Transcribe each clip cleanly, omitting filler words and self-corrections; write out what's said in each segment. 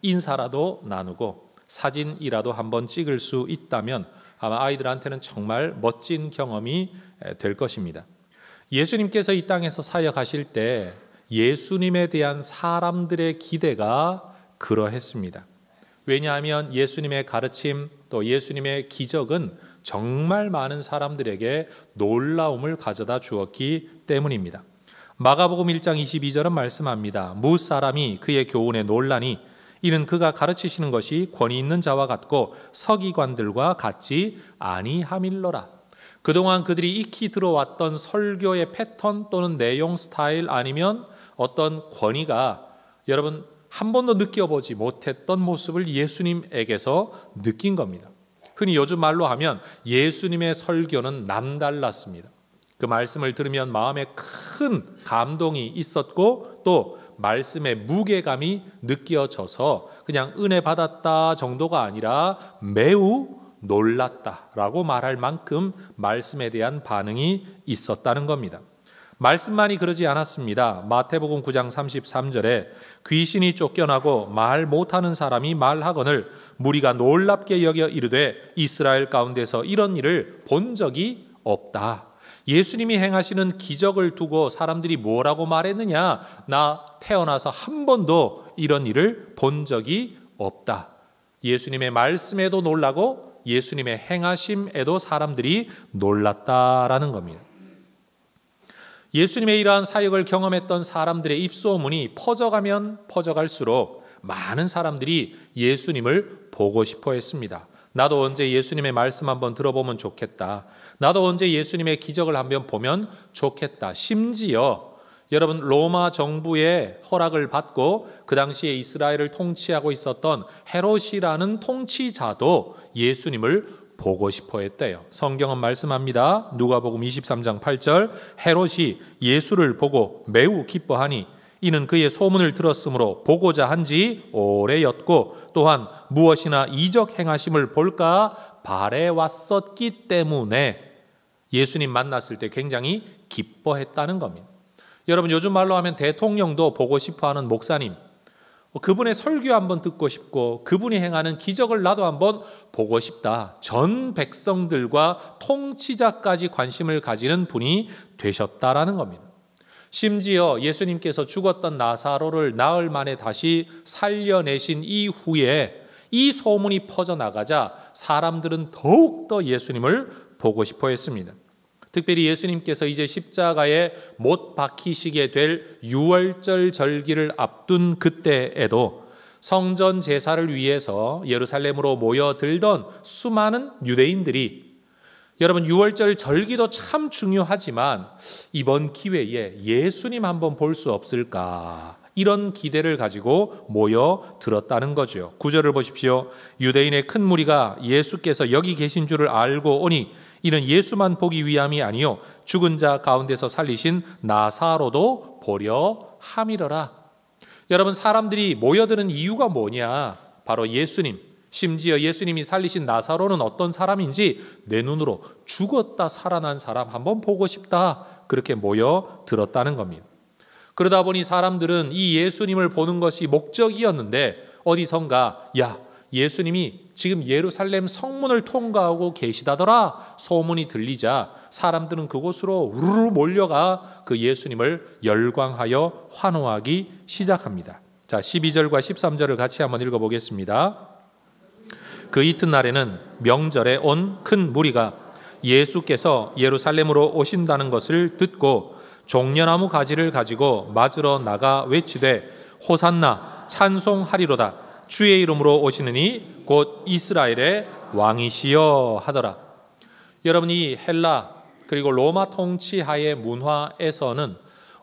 인사라도 나누고 사진이라도 한번 찍을 수 있다면 아마 아이들한테는 정말 멋진 경험이 될 것입니다. 예수님께서 이 땅에서 사역하실 때 예수님에 대한 사람들의 기대가 그러했습니다. 왜냐하면 예수님의 가르침 또 예수님의 기적은 정말 많은 사람들에게 놀라움을 가져다 주었기 때문입니다. 마가복음 1장 22절은 말씀합니다. 무사람이 그의 교훈에 놀라니 이는 그가 가르치시는 것이 권위 있는 자와 같고 서기관들과 같지 아니함일러라. 그동안 그들이 익히 들어왔던 설교의 패턴 또는 내용 스타일 아니면 어떤 권위가 여러분 한 번도 느껴보지 못했던 모습을 예수님에게서 느낀 겁니다. 흔히 요즘 말로 하면 예수님의 설교는 남달랐습니다. 그 말씀을 들으면 마음에 큰 감동이 있었고 또 말씀의 무게감이 느껴져서 그냥 은혜 받았다 정도가 아니라 매우 놀랐다라고 말할 만큼 말씀에 대한 반응이 있었다는 겁니다. 말씀만이 그러지 않았습니다. 마태복음 9장 33절에 귀신이 쫓겨나고 말 못하는 사람이 말하거늘 무리가 놀랍게 여겨 이르되 이스라엘 가운데서 이런 일을 본 적이 없다. 예수님이 행하시는 기적을 두고 사람들이 뭐라고 말했느냐? 나 태어나서 한 번도 이런 일을 본 적이 없다. 예수님의 말씀에도 놀라고 예수님의 행하심에도 사람들이 놀랐다라는 겁니다. 예수님의 이러한 사역을 경험했던 사람들의 입소문이 퍼져가면 퍼져갈수록 많은 사람들이 예수님을 보고 싶어 했습니다. 나도 언제 예수님의 말씀 한번 들어보면 좋겠다. 나도 언제 예수님의 기적을 한번 보면 좋겠다. 심지어 여러분 로마 정부의 허락을 받고 그 당시에 이스라엘을 통치하고 있었던 헤롯이라는 통치자도 예수님을 보고 싶어 했대요. 성경은 말씀합니다. 누가복음 23장 8절 헤롯이 예수를 보고 매우 기뻐하니 이는 그의 소문을 들었으므로 보고자 한지 오래였고 또한 무엇이나 이적 행하심을 볼까 바래왔었기 때문에 예수님 만났을 때 굉장히 기뻐했다는 겁니다. 여러분 요즘 말로 하면 대통령도 보고 싶어하는 목사님, 그분의 설교 한번 듣고 싶고 그분이 행하는 기적을 나도 한번 보고 싶다. 전 백성들과 통치자까지 관심을 가지는 분이 되셨다라는 겁니다. 심지어 예수님께서 죽었던 나사로를 나흘 만에 다시 살려내신 이후에 이 소문이 퍼져나가자 사람들은 더욱더 예수님을 보고 싶어 했습니다. 특별히 예수님께서 이제 십자가에 못 박히시게 될 유월절 절기를 앞둔 그때에도 성전 제사를 위해서 예루살렘으로 모여들던 수많은 유대인들이 여러분 유월절 절기도 참 중요하지만 이번 기회에 예수님 한번 볼 수 없을까 이런 기대를 가지고 모여들었다는 거죠. 9절을 보십시오. 유대인의 큰 무리가 예수께서 여기 계신 줄을 알고 오니 이는 예수만 보기 위함이 아니요 죽은 자 가운데서 살리신 나사로도 보려 함이러라. 여러분 사람들이 모여드는 이유가 뭐냐? 바로 예수님, 심지어 예수님이 살리신 나사로는 어떤 사람인지 내 눈으로 죽었다 살아난 사람 한번 보고 싶다. 그렇게 모여들었다는 겁니다. 그러다 보니 사람들은 이 예수님을 보는 것이 목적이었는데 어디선가 예수님이 지금 예루살렘 성문을 통과하고 계시다더라 소문이 들리자 사람들은 그곳으로 우르르 몰려가 그 예수님을 열광하여 환호하기 시작합니다. 자, 12절과 13절을 같이 한번 읽어보겠습니다. 그 이튿날에는 명절에 온 큰 무리가 예수께서 예루살렘으로 오신다는 것을 듣고 종려나무 가지를 가지고 맞으러 나가 외치되 호산나 찬송하리로다. 주의 이름으로 오시느니 곧 이스라엘의 왕이시여 하더라. 여러분 이 헬라 그리고 로마 통치하의 문화에서는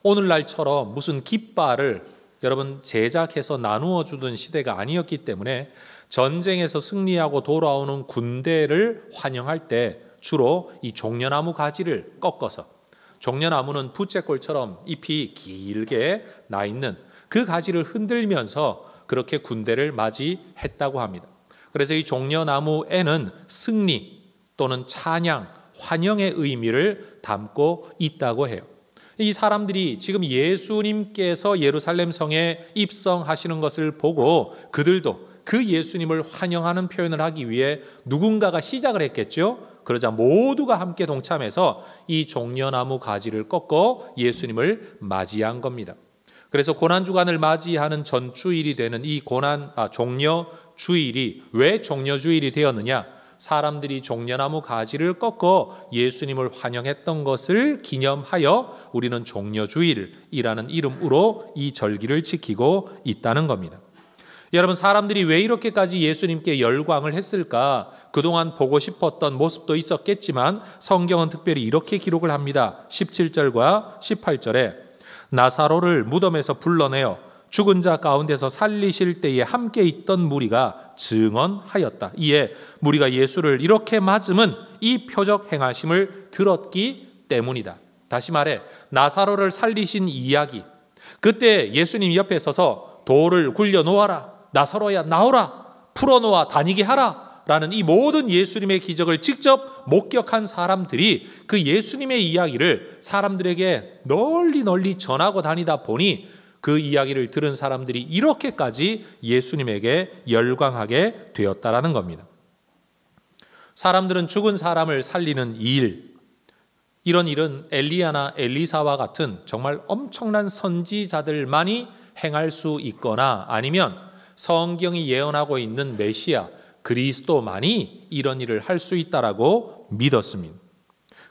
오늘날처럼 무슨 깃발을 여러분 제작해서 나누어 주던 시대가 아니었기 때문에 전쟁에서 승리하고 돌아오는 군대를 환영할 때 주로 이 종려나무 가지를 꺾어서 종려나무는 부채꼴처럼 잎이 길게 나 있는 그 가지를 흔들면서 그렇게 군대를 맞이했다고 합니다. 그래서 이 종려나무에는 승리 또는 찬양, 환영의 의미를 담고 있다고 해요. 이 사람들이 지금 예수님께서 예루살렘 성에 입성하시는 것을 보고 그들도 그 예수님을 환영하는 표현을 하기 위해 누군가가 시작을 했겠죠. 그러자 모두가 함께 동참해서 이 종려나무 가지를 꺾어 예수님을 맞이한 겁니다. 그래서 고난주간을 맞이하는 전주일이 되는 이 종려주일이 왜 종려주일이 되었느냐? 사람들이 종려나무 가지를 꺾어 예수님을 환영했던 것을 기념하여 우리는 종려주일이라는 이름으로 이 절기를 지키고 있다는 겁니다. 여러분, 사람들이 왜 이렇게까지 예수님께 열광을 했을까? 그동안 보고 싶었던 모습도 있었겠지만 성경은 특별히 이렇게 기록을 합니다. 17절과 18절에 나사로를 무덤에서 불러내어 죽은 자 가운데서 살리실 때에 함께 있던 무리가 증언하였다. 이에 무리가 예수를 이렇게 맞음은 이 표적 행하심을 들었기 때문이다. 다시 말해 나사로를 살리신 이야기, 그때 예수님 옆에 서서 돌을 굴려 놓아라, 나사로야 나오라, 풀어놓아 다니게 하라 라는 이 모든 예수님의 기적을 직접 목격한 사람들이 그 예수님의 이야기를 사람들에게 널리 전하고 다니다 보니 그 이야기를 들은 사람들이 이렇게까지 예수님에게 열광하게 되었다라는 겁니다. 사람들은 죽은 사람을 살리는 일, 이런 일은 엘리야나 엘리사와 같은 정말 엄청난 선지자들만이 행할 수 있거나 아니면 성경이 예언하고 있는 메시아 그리스도만이 이런 일을 할 수 있다라고 믿었습니다.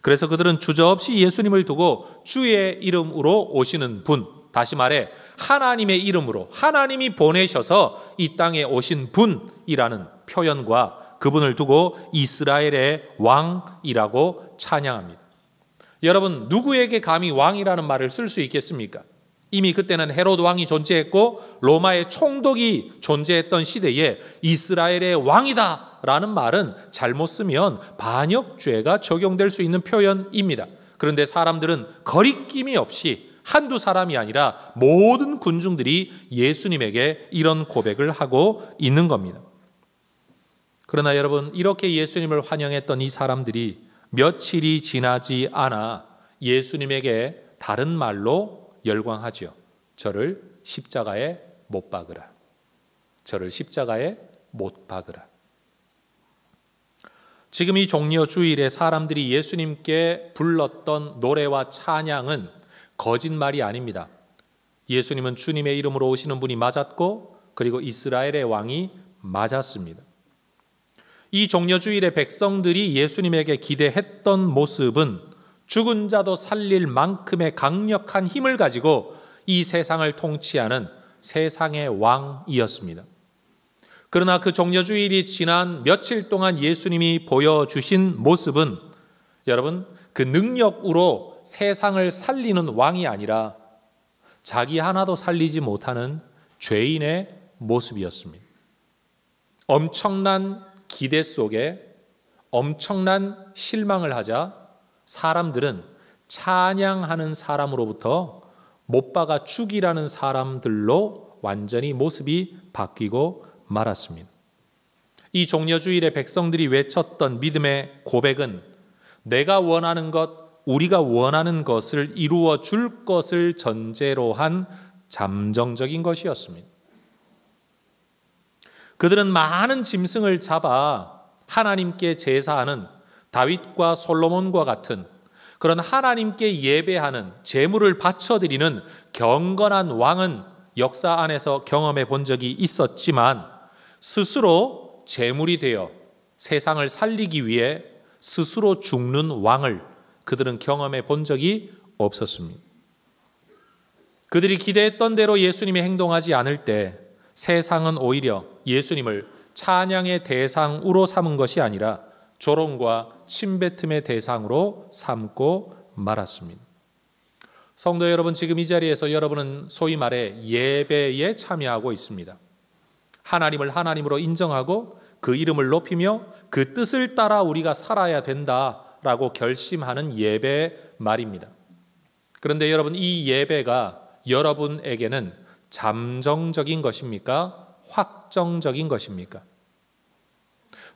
그래서 그들은 주저없이 예수님을 두고 주의 이름으로 오시는 분, 다시 말해 하나님의 이름으로 하나님이 보내셔서 이 땅에 오신 분이라는 표현과 그분을 두고 이스라엘의 왕이라고 찬양합니다. 여러분, 누구에게 감히 왕이라는 말을 쓸 수 있겠습니까? 이미 그때는 헤롯 왕이 존재했고 로마의 총독이 존재했던 시대에 이스라엘의 왕이다 라는 말은 잘못 쓰면 반역죄가 적용될 수 있는 표현입니다. 그런데 사람들은 거리낌이 없이 한두 사람이 아니라 모든 군중들이 예수님에게 이런 고백을 하고 있는 겁니다. 그러나 여러분, 이렇게 예수님을 환영했던 이 사람들이 며칠이 지나지 않아 예수님에게 다른 말로 열광하지요. 저를 십자가에 못 박으라. 저를 십자가에 못 박으라. 지금 이 종려주일에 사람들이 예수님께 불렀던 노래와 찬양은 거짓말이 아닙니다. 예수님은 주님의 이름으로 오시는 분이 맞았고 그리고 이스라엘의 왕이 맞았습니다. 이 종려주일에 백성들이 예수님에게 기대했던 모습은 죽은 자도 살릴 만큼의 강력한 힘을 가지고 이 세상을 통치하는 세상의 왕이었습니다. 그러나 그 종려주일이 지난 며칠 동안 예수님이 보여주신 모습은 여러분, 그 능력으로 세상을 살리는 왕이 아니라 자기 하나도 살리지 못하는 죄인의 모습이었습니다. 엄청난 기대 속에 엄청난 실망을 하자 사람들은 찬양하는 사람으로부터 못 박아 죽이라는 사람들로 완전히 모습이 바뀌고 말았습니다. 이 종려주일에 백성들이 외쳤던 믿음의 고백은 내가 원하는 것, 우리가 원하는 것을 이루어 줄 것을 전제로 한 잠정적인 것이었습니다. 그들은 많은 짐승을 잡아 하나님께 제사하는 다윗과 솔로몬과 같은 그런 하나님께 예배하는 제물을 바쳐드리는 경건한 왕은 역사 안에서 경험해 본 적이 있었지만 스스로 제물이 되어 세상을 살리기 위해 스스로 죽는 왕을 그들은 경험해 본 적이 없었습니다. 그들이 기대했던 대로 예수님이 행동하지 않을 때 세상은 오히려 예수님을 찬양의 대상으로 삼은 것이 아니라 조롱과 침뱉음의 대상으로 삼고 말았습니다. 성도 여러분, 지금 이 자리에서 여러분은 소위 말해 예배에 참여하고 있습니다. 하나님을 하나님으로 인정하고 그 이름을 높이며 그 뜻을 따라 우리가 살아야 된다라고 결심하는 예배 말입니다. 그런데 여러분, 이 예배가 여러분에게는 잠정적인 것입니까? 확정적인 것입니까?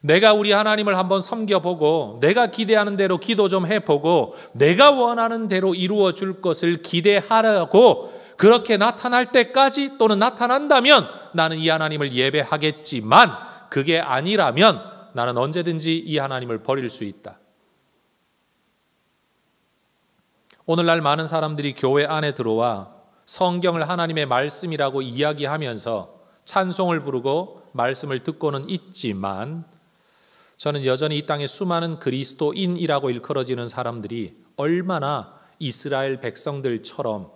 내가 우리 하나님을 한번 섬겨보고 내가 기대하는 대로 기도 좀 해보고 내가 원하는 대로 이루어 줄 것을 기대하라고 그렇게 나타날 때까지 또는 나타난다면 나는 이 하나님을 예배하겠지만 그게 아니라면 나는 언제든지 이 하나님을 버릴 수 있다. 오늘날 많은 사람들이 교회 안에 들어와 성경을 하나님의 말씀이라고 이야기하면서 찬송을 부르고 말씀을 듣고는 있지만 저는 여전히 이 땅에 수많은 그리스도인이라고 일컬어지는 사람들이 얼마나 이스라엘 백성들처럼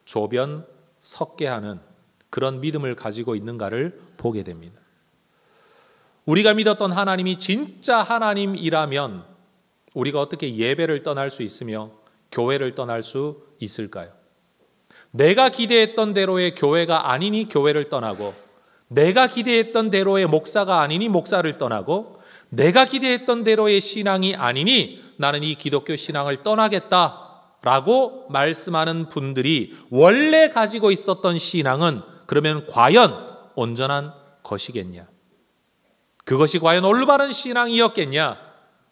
조변 섞게 하는 그런 믿음을 가지고 있는가를 보게 됩니다. 우리가 믿었던 하나님이 진짜 하나님이라면 우리가 어떻게 예배를 떠날 수 있으며 교회를 떠날 수 있을까요? 내가 기대했던 대로의 교회가 아니니 교회를 떠나고 내가 기대했던 대로의 목사가 아니니 목사를 떠나고 내가 기대했던 대로의 신앙이 아니니 나는 이 기독교 신앙을 떠나겠다라고 말씀하는 분들이 원래 가지고 있었던 신앙은 그러면 과연 온전한 것이겠냐? 그것이 과연 올바른 신앙이었겠냐?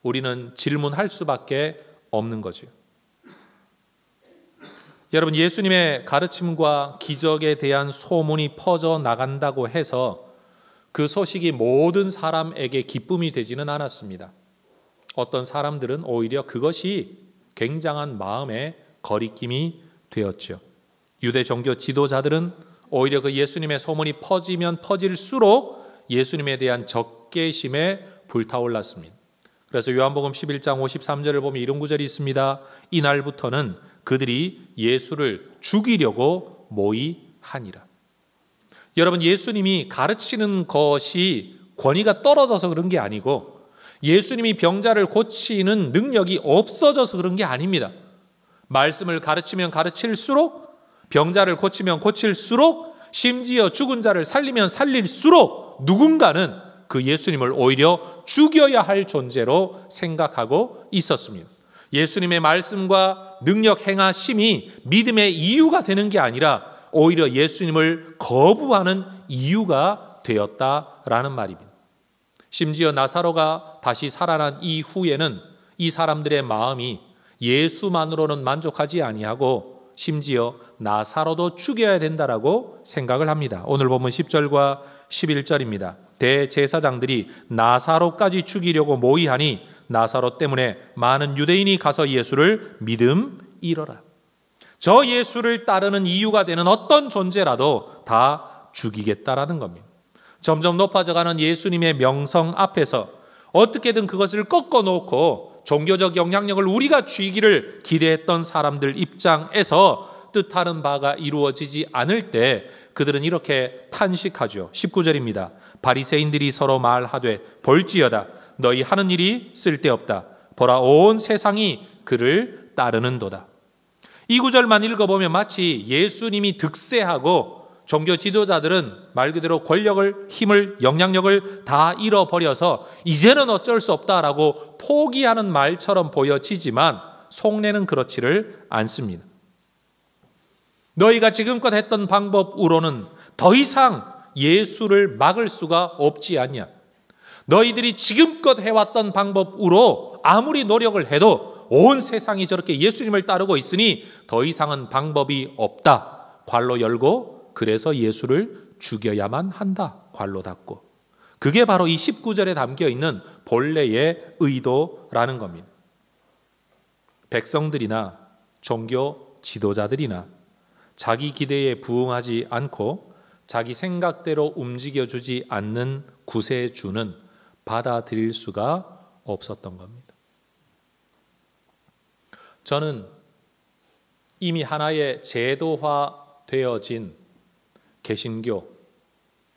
우리는 질문할 수밖에 없는 거죠. 여러분, 예수님의 가르침과 기적에 대한 소문이 퍼져 나간다고 해서 그 소식이 모든 사람에게 기쁨이 되지는 않았습니다. 어떤 사람들은 오히려 그것이 굉장한 마음의 거리낌이 되었죠. 유대 종교 지도자들은 오히려 그 예수님의 소문이 퍼지면 퍼질수록 예수님에 대한 적개심에 불타올랐습니다. 그래서 요한복음 11장 53절을 보면 이런 구절이 있습니다. 이날부터는 그들이 예수를 죽이려고 모의하니라. 여러분, 예수님이 가르치는 것이 권위가 떨어져서 그런 게 아니고 예수님이 병자를 고치는 능력이 없어져서 그런 게 아닙니다. 말씀을 가르치면 가르칠수록, 병자를 고치면 고칠수록, 심지어 죽은 자를 살리면 살릴수록 누군가는 그 예수님을 오히려 죽여야 할 존재로 생각하고 있었습니다. 예수님의 말씀과 능력 행하심이 믿음의 이유가 되는 게 아니라 오히려 예수님을 거부하는 이유가 되었다라는 말입니다. 심지어 나사로가 다시 살아난 이후에는 이 사람들의 마음이 예수만으로는 만족하지 아니하고 심지어 나사로도 죽여야 된다라고 생각을 합니다. 오늘 보면 10절과 11절입니다. 대제사장들이 나사로까지 죽이려고 모의하니 나사로 때문에 많은 유대인이 가서 예수를 믿음이러라. 저 예수를 따르는 이유가 되는 어떤 존재라도 다 죽이겠다라는 겁니다. 점점 높아져가는 예수님의 명성 앞에서 어떻게든 그것을 꺾어놓고 종교적 영향력을 우리가 쥐기를 기대했던 사람들 입장에서 뜻하는 바가 이루어지지 않을 때 그들은 이렇게 탄식하죠. 19절입니다. 바리새인들이 서로 말하되 볼지어다 너희 하는 일이 쓸데없다. 보라 온 세상이 그를 따르는도다. 이 구절만 읽어보면 마치 예수님이 득세하고 종교 지도자들은 말 그대로 권력을, 힘을, 영향력을 다 잃어버려서 이제는 어쩔 수 없다라고 포기하는 말처럼 보여지지만 속내는 그렇지를 않습니다. 너희가 지금껏 했던 방법으로는 더 이상 예수를 막을 수가 없지 않냐. 너희들이 지금껏 해왔던 방법으로 아무리 노력을 해도 온 세상이 저렇게 예수님을 따르고 있으니 더 이상은 방법이 없다. 괄호 열고 그래서 예수를 죽여야만 한다. 괄호 닫고. 그게 바로 이 19절에 담겨 있는 본래의 의도라는 겁니다. 백성들이나 종교 지도자들이나 자기 기대에 부응하지 않고 자기 생각대로 움직여주지 않는 구세주는 받아들일 수가 없었던 겁니다. 저는 이미 하나의 제도화되어진 개신교,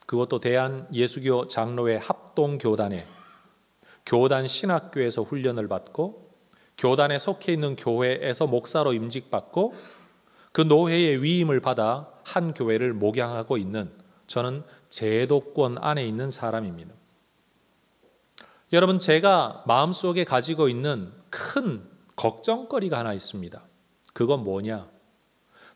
그것도 대한예수교 장로회 합동교단에 교단 신학교에서 훈련을 받고 교단에 속해 있는 교회에서 목사로 임직받고 그 노회의 위임을 받아 한 교회를 목양하고 있는 저는 제도권 안에 있는 사람입니다. 여러분, 제가 마음속에 가지고 있는 큰 걱정거리가 하나 있습니다. 그건 뭐냐?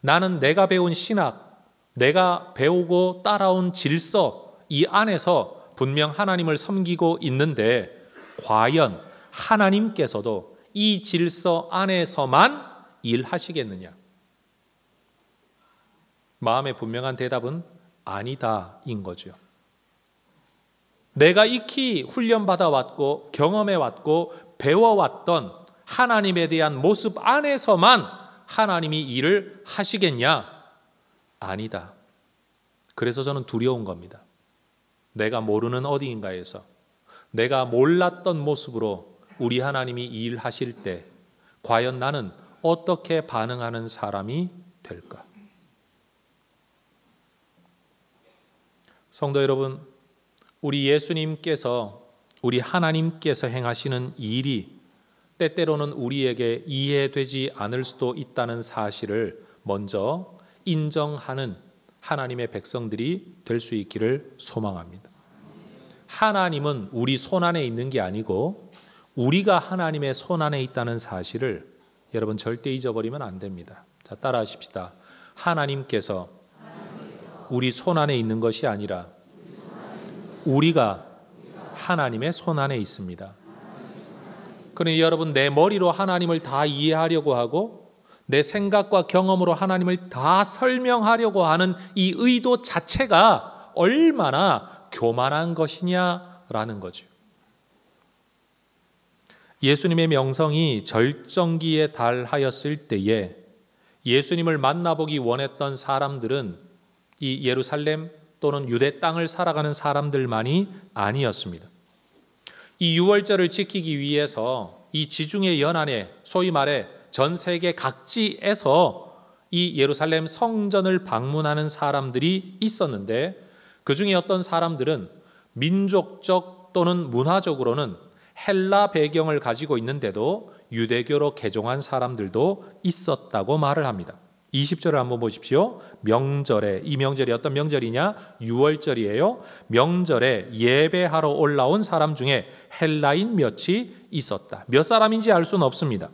나는 내가 배운 신학, 내가 배우고 따라온 질서 이 안에서 분명 하나님을 섬기고 있는데 과연 하나님께서도 이 질서 안에서만 일하시겠느냐? 마음의 분명한 대답은 아니다인 거죠. 내가 익히 훈련받아 왔고 경험해 왔고 배워왔던 하나님에 대한 모습 안에서만 하나님이 일을 하시겠냐? 아니다. 그래서 저는 두려운 겁니다. 내가 모르는 어디인가에서 내가 몰랐던 모습으로 우리 하나님이 일하실 때 과연 나는 어떻게 반응하는 사람이 될까? 성도 여러분, 우리 예수님께서, 우리 하나님께서 행하시는 일이 때때로는 우리에게 이해되지 않을 수도 있다는 사실을 먼저 인정하는 하나님의 백성들이 될 수 있기를 소망합니다. 하나님은 우리 손 안에 있는 게 아니고 우리가 하나님의 손 안에 있다는 사실을 여러분 절대 잊어버리면 안 됩니다. 자, 따라하십시다. 하나님께서 우리 손 안에 있는 것이 아니라 우리가 하나님의 손 안에 있습니다. 그러니 여러분, 내 머리로 하나님을 다 이해하려고 하고 내 생각과 경험으로 하나님을 다 설명하려고 하는 이 의도 자체가 얼마나 교만한 것이냐라는 거죠. 예수님의 명성이 절정기에 달하였을 때에 예수님을 만나보기 원했던 사람들은 이 예루살렘 또는 유대 땅을 살아가는 사람들만이 아니었습니다. 이 유월절을 지키기 위해서 이 지중해 연안에 소위 말해 전 세계 각지에서 이 예루살렘 성전을 방문하는 사람들이 있었는데 그 중에 어떤 사람들은 민족적 또는 문화적으로는 헬라 배경을 가지고 있는데도 유대교로 개종한 사람들도 있었다고 말을 합니다. 20절을 한번 보십시오. 명절에, 이 명절이 어떤 명절이냐? 유월절이에요. 명절에 예배하러 올라온 사람 중에 헬라인 몇이 있었다. 몇 사람인지 알 수는 없습니다.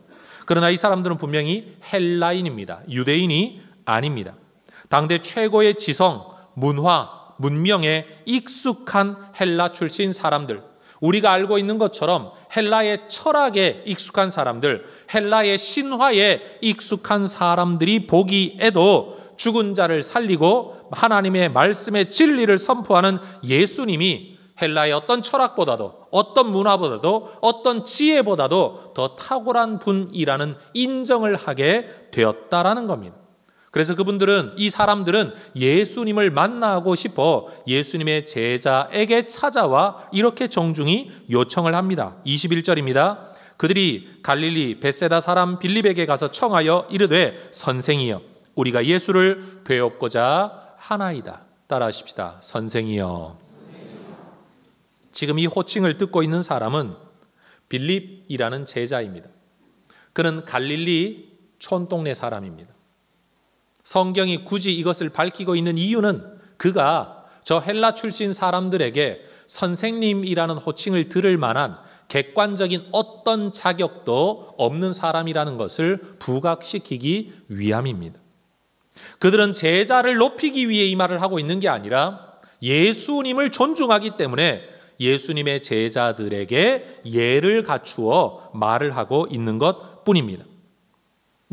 그러나 이 사람들은 분명히 헬라인입니다. 유대인이 아닙니다. 당대 최고의 지성, 문화, 문명에 익숙한 헬라 출신 사람들, 우리가 알고 있는 것처럼 헬라의 철학에 익숙한 사람들, 헬라의 신화에 익숙한 사람들이 보기에도 죽은 자를 살리고 하나님의 말씀의 진리를 선포하는 예수님이 헬라의 어떤 철학보다도 어떤 문화보다도 어떤 지혜보다도 더 탁월한 분이라는 인정을 하게 되었다라는 겁니다. 그래서 그분들은, 이 사람들은 예수님을 만나고 싶어 예수님의 제자에게 찾아와 이렇게 정중히 요청을 합니다. 21절입니다. 그들이 갈릴리 벳세다 사람 빌립에게 가서 청하여 이르되 선생이여 우리가 예수를 뵈옵고자 하나이다. 따라하십시다. 선생이여. 지금 이 호칭을 듣고 있는 사람은 빌립이라는 제자입니다. 그는 갈릴리 촌동네 사람입니다. 성경이 굳이 이것을 밝히고 있는 이유는 그가 저 헬라 출신 사람들에게 선생님이라는 호칭을 들을 만한 객관적인 어떤 자격도 없는 사람이라는 것을 부각시키기 위함입니다. 그들은 제자를 높이기 위해 이 말을 하고 있는 게 아니라 예수님을 존중하기 때문에 예수님의 제자들에게 예를 갖추어 말을 하고 있는 것 뿐입니다.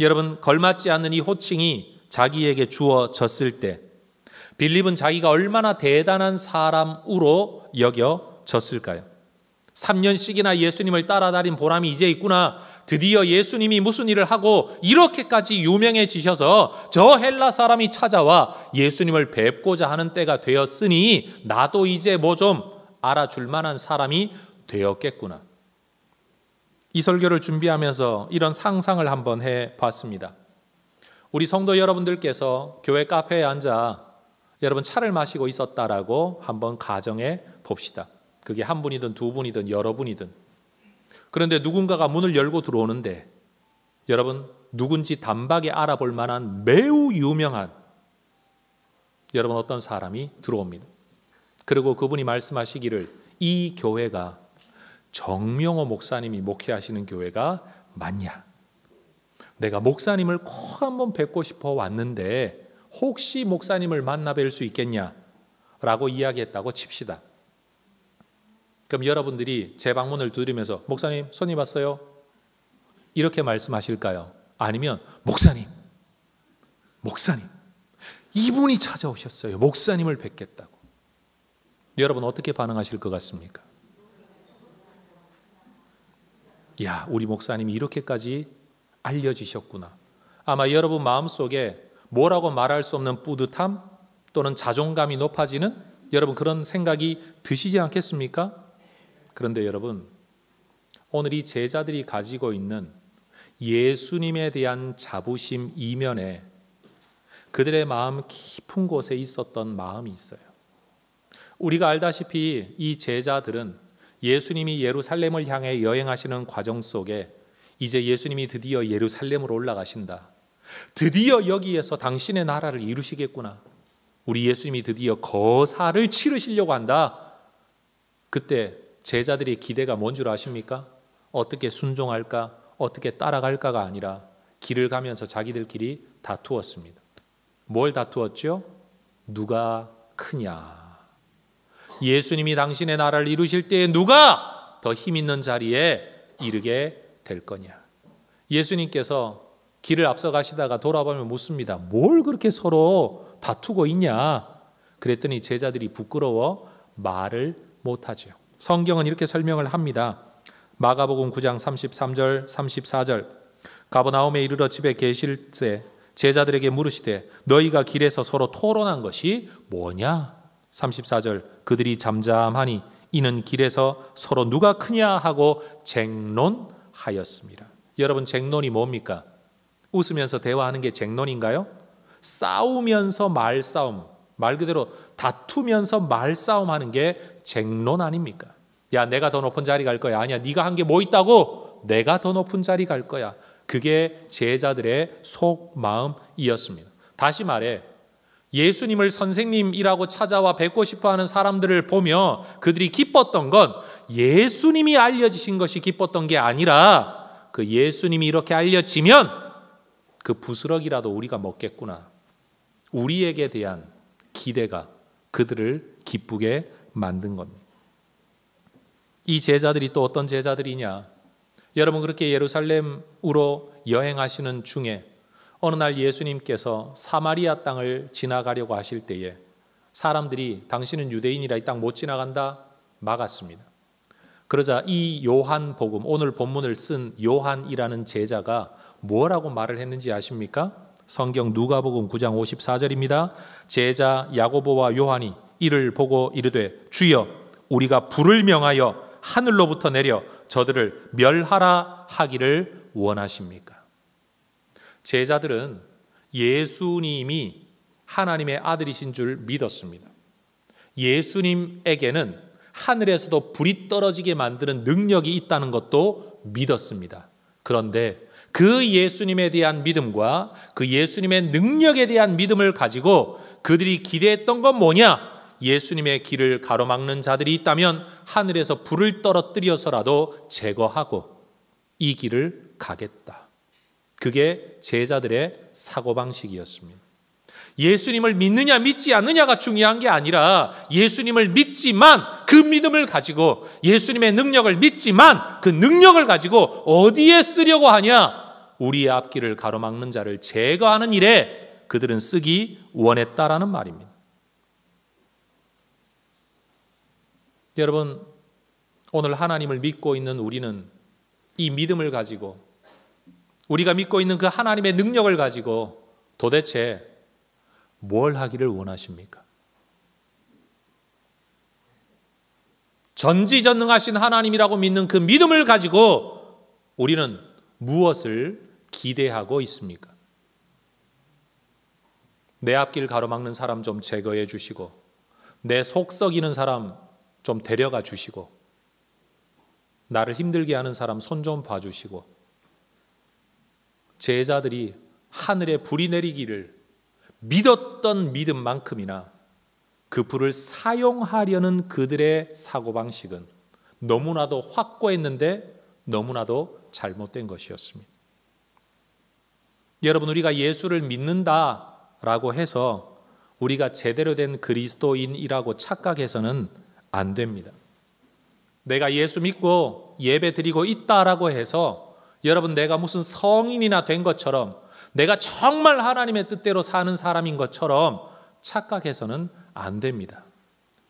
여러분, 걸맞지 않는 이 호칭이 자기에게 주어졌을 때 빌립은 자기가 얼마나 대단한 사람으로 여겨졌을까요? 3년씩이나 예수님을 따라다닌 보람이 이제 있구나. 드디어 예수님이 무슨 일을 하고 이렇게까지 유명해지셔서 저 헬라 사람이 찾아와 예수님을 뵙고자 하는 때가 되었으니 나도 이제 뭐 좀 알아줄 만한 사람이 되었겠구나. 이 설교를 준비하면서 이런 상상을 한번 해봤습니다. 우리 성도 여러분들께서 교회 카페에 앉아 여러분 차를 마시고 있었다라고 한번 가정해 봅시다. 그게 한 분이든 두 분이든 여러 분이든. 그런데 누군가가 문을 열고 들어오는데 여러분 누군지 단박에 알아볼 만한 매우 유명한 여러분 어떤 사람이 들어옵니다. 그리고 그분이 말씀하시기를 이 교회가 정명호 목사님이 목회하시는 교회가 맞냐? 내가 목사님을 꼭 한번 뵙고 싶어 왔는데 혹시 목사님을 만나 뵐 수 있겠냐? 라고 이야기했다고 칩시다. 그럼 여러분들이 제 방문을 두드리면서 목사님 손님 왔어요? 이렇게 말씀하실까요? 아니면 목사님 이분이 찾아오셨어요. 목사님을 뵙겠다고. 여러분 어떻게 반응하실 것 같습니까? 야, 우리 목사님이 이렇게까지 알려지셨구나. 아마 여러분 마음속에 뭐라고 말할 수 없는 뿌듯함 또는 자존감이 높아지는 여러분 그런 생각이 드시지 않겠습니까? 그런데 여러분, 오늘 이 제자들이 가지고 있는 예수님에 대한 자부심 이면에 그들의 마음 깊은 곳에 있었던 마음이 있어요. 우리가 알다시피 이 제자들은 예수님이 예루살렘을 향해 여행하시는 과정 속에 이제 예수님이 드디어 예루살렘으로 올라가신다. 드디어 여기에서 당신의 나라를 이루시겠구나. 우리 예수님이 드디어 거사를 치르시려고 한다. 그때 제자들의 기대가 뭔 줄 아십니까? 어떻게 순종할까? 어떻게 따라갈까가 아니라 길을 가면서 자기들끼리 다투었습니다. 뭘 다투었죠? 누가 크냐? 예수님이 당신의 나라를 이루실 때에 누가 더 힘 있는 자리에 이르게 될 거냐? 예수님께서 길을 앞서 가시다가 돌아보면 묻습니다. 뭘 그렇게 서로 다투고 있냐? 그랬더니 제자들이 부끄러워 말을 못하죠. 성경은 이렇게 설명을 합니다. 마가복음 9장 33절 34절 가버나움에 이르러 집에 계실 때 제자들에게 물으시되 너희가 길에서 서로 토론한 것이 뭐냐? 34절 그들이 잠잠하니 이는 길에서 서로 누가 크냐 하고 쟁론하였습니다. 여러분 쟁론이 뭡니까? 웃으면서 대화하는 게 쟁론인가요? 싸우면서 말싸움, 말 그대로 다투면서 말싸움하는 게 쟁론 아닙니까? 야, 내가 더 높은 자리 갈 거야. 아니야, 네가 한 게 뭐 있다고? 내가 더 높은 자리 갈 거야. 그게 제자들의 속마음이었습니다. 다시 말해 예수님을 선생님이라고 찾아와 뵙고 싶어하는 사람들을 보며 그들이 기뻤던 건 예수님이 알려지신 것이 기뻤던 게 아니라 그 예수님이 이렇게 알려지면 그 부스러기라도 우리가 먹겠구나. 우리에게 대한 기대가 그들을 기쁘게 만든 겁니다. 이 제자들이 또 어떤 제자들이냐? 여러분 그렇게 예루살렘으로 여행하시는 중에 어느 날 예수님께서 사마리아 땅을 지나가려고 하실 때에 사람들이 당신은 유대인이라 이 땅 못 지나간다 막았습니다. 그러자 이 요한복음 오늘 본문을 쓴 요한이라는 제자가 뭐라고 말을 했는지 아십니까? 성경 누가복음 9장 54절입니다. 제자 야고보와 요한이 이를 보고 이르되 주여 우리가 불을 명하여 하늘로부터 내려 저들을 멸하라 하기를 원하십니까? 제자들은 예수님이 하나님의 아들이신 줄 믿었습니다. 예수님에게는 하늘에서도 불이 떨어지게 만드는 능력이 있다는 것도 믿었습니다. 그런데 그 예수님에 대한 믿음과 그 예수님의 능력에 대한 믿음을 가지고 그들이 기대했던 건 뭐냐? 예수님의 길을 가로막는 자들이 있다면 하늘에서 불을 떨어뜨려서라도 제거하고 이 길을 가겠다. 그게 제자들의 사고방식이었습니다. 예수님을 믿느냐 믿지 않느냐가 중요한 게 아니라 예수님을 믿지만 그 믿음을 가지고 예수님의 능력을 믿지만 그 능력을 가지고 어디에 쓰려고 하냐? 우리의 앞길을 가로막는 자를 제거하는 일에 그들은 쓰기 원했다라는 말입니다. 여러분 오늘 하나님을 믿고 있는 우리는 이 믿음을 가지고 우리가 믿고 있는 그 하나님의 능력을 가지고 도대체 뭘 하기를 원하십니까? 전지전능하신 하나님이라고 믿는 그 믿음을 가지고 우리는 무엇을 기대하고 있습니까? 내 앞길 가로막는 사람 좀 제거해 주시고 내 속 썩이는 사람 좀 데려가 주시고 나를 힘들게 하는 사람 손 좀 봐주시고 제자들이 하늘에 불이 내리기를 믿었던 믿음만큼이나 그 불을 사용하려는 그들의 사고방식은 너무나도 확고했는데 너무나도 잘못된 것이었습니다. 여러분 우리가 예수를 믿는다라고 해서 우리가 제대로 된 그리스도인이라고 착각해서는 안 됩니다. 내가 예수 믿고 예배 드리고 있다라고 해서 여러분 내가 무슨 성인이나 된 것처럼 내가 정말 하나님의 뜻대로 사는 사람인 것처럼 착각해서는 안 됩니다.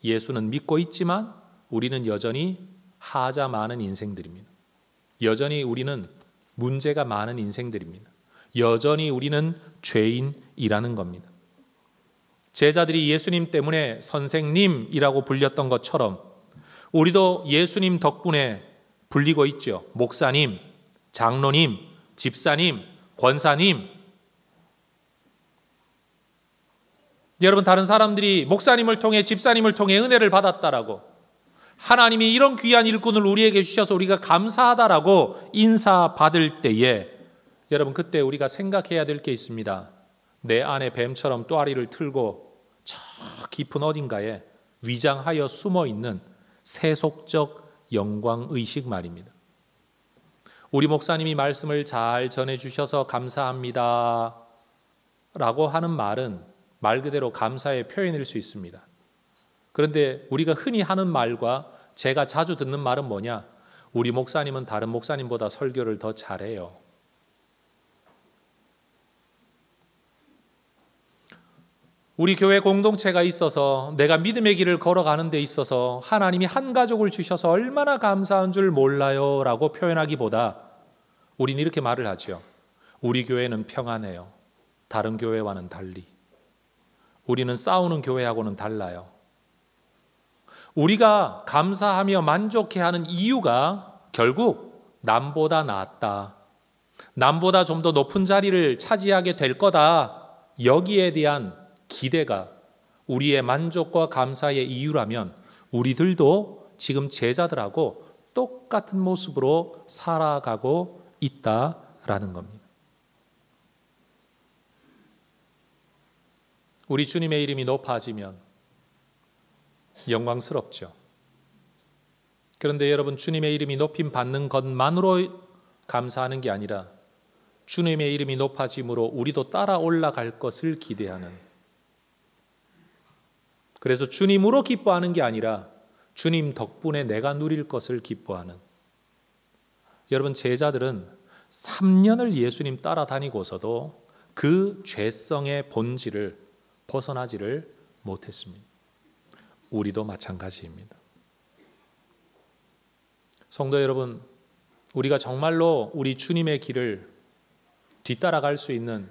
예수는 믿고 있지만 우리는 여전히 하자 많은 인생들입니다. 여전히 우리는 문제가 많은 인생들입니다. 여전히 우리는 죄인이라는 겁니다. 제자들이 예수님 때문에 선생님이라고 불렸던 것처럼 우리도 예수님 덕분에 불리고 있죠. 목사님, 장로님, 집사님, 권사님. 여러분, 다른 사람들이 목사님을 통해, 집사님을 통해 은혜를 받았다라고, 하나님이 이런 귀한 일꾼을 우리에게 주셔서 우리가 감사하다라고 인사받을 때에 여러분, 그때 우리가 생각해야 될 게 있습니다. 내 안에 뱀처럼 또아리를 틀고 저 깊은 어딘가에 위장하여 숨어있는 세속적 영광의식 말입니다. 우리 목사님이 말씀을 잘 전해주셔서 감사합니다 라고 하는 말은 말 그대로 감사의 표현일 수 있습니다. 그런데 우리가 흔히 하는 말과 제가 자주 듣는 말은 뭐냐? 우리 목사님은 다른 목사님보다 설교를 더 잘해요. 우리 교회 공동체가 있어서 내가 믿음의 길을 걸어가는 데 있어서 하나님이 한 가족을 주셔서 얼마나 감사한 줄 몰라요 라고 표현하기보다 우리는 이렇게 말을 하죠. 우리 교회는 평안해요. 다른 교회와는 달리. 우리는 싸우는 교회하고는 달라요. 우리가 감사하며 만족해하는 이유가 결국 남보다 낫다, 남보다 좀 더 높은 자리를 차지하게 될 거다, 여기에 대한 기대가 우리의 만족과 감사의 이유라면 우리들도 지금 제자들하고 똑같은 모습으로 살아가고 있다라는 겁니다. 우리 주님의 이름이 높아지면 영광스럽죠. 그런데 여러분, 주님의 이름이 높임 받는 것만으로 감사하는 게 아니라 주님의 이름이 높아짐으로 우리도 따라 올라갈 것을 기대하는, 그래서 주님으로 기뻐하는 게 아니라 주님 덕분에 내가 누릴 것을 기뻐하는, 여러분, 제자들은 3년을 예수님 따라다니고서도 그 죄성의 본질을 벗어나지를 못했습니다. 우리도 마찬가지입니다. 성도 여러분, 우리가 정말로 우리 주님의 길을 뒤따라갈 수 있는